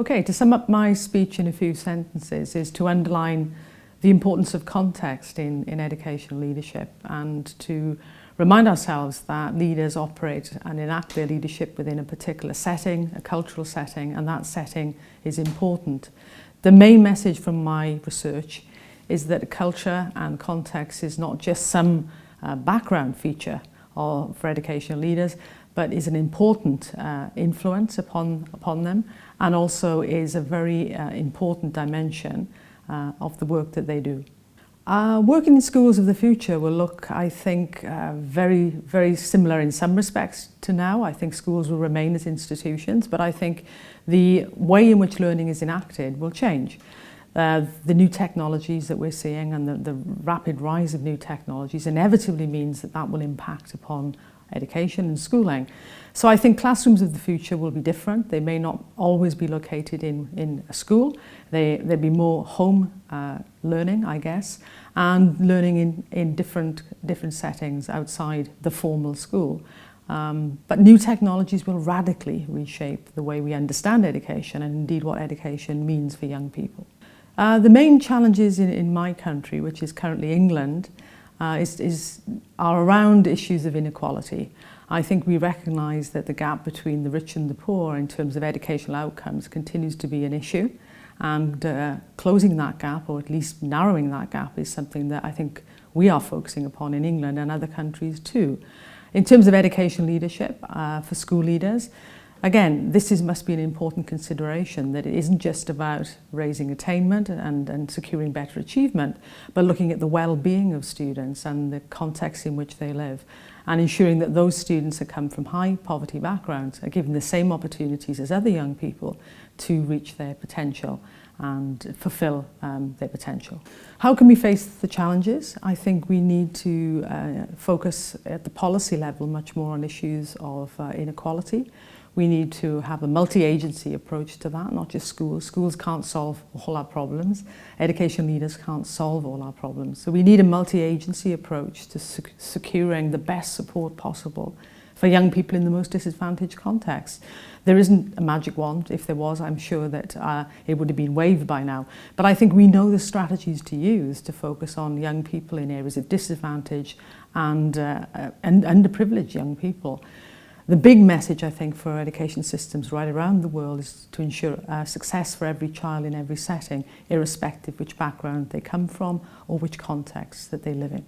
Okay, to sum up my speech in a few sentences is to underline the importance of context in educational leadership, and to remind ourselves that leaders operate and enact their leadership within a particular setting, a cultural setting, and that setting is important. The main message from my research is that culture and context is not just some background feature for educational leaders, but is an important influence upon them, and also is a very important dimension of the work that they do. Working in schools of the future will look, I think, very similar in some respects to now. I think schools will remain as institutions, but I think the way in which learning is enacted will change. The new technologies that we're seeing and the rapid rise of new technologies inevitably means that will impact upon education and schooling. So I think classrooms of the future will be different. They may not always be located in a school. There'll be more home learning, I guess, and learning in different settings outside the formal school. But new technologies will radically reshape the way we understand education and indeed what education means for young people. The main challenges in my country, which is currently England, are around issues of inequality. I think we recognise that the gap between the rich and the poor in terms of educational outcomes continues to be an issue, and closing that gap, or at least narrowing that gap, is something that I think we are focusing upon in England and other countries too. In terms of education leadership for school leaders, again, this must be an important consideration, that it isn't just about raising attainment and securing better achievement, but looking at the well-being of students and the context in which they live, and ensuring that those students that come from high poverty backgrounds are given the same opportunities as other young people to reach their potential and fulfill their potential. How can we face the challenges? I think we need to focus at the policy level much more on issues of inequality. We need to have a multi-agency approach to that, not just schools. Schools can't solve all our problems. Education leaders can't solve all our problems. So we need a multi-agency approach to securing the best support possible for young people in the most disadvantaged contexts. There isn't a magic wand. If there was, I'm sure that it would have been waved by now. But I think we know the strategies to use to focus on young people in areas of disadvantage and underprivileged young people. The big message, I think, for education systems right around the world is to ensure success for every child in every setting, irrespective of which background they come from or which context that they live in.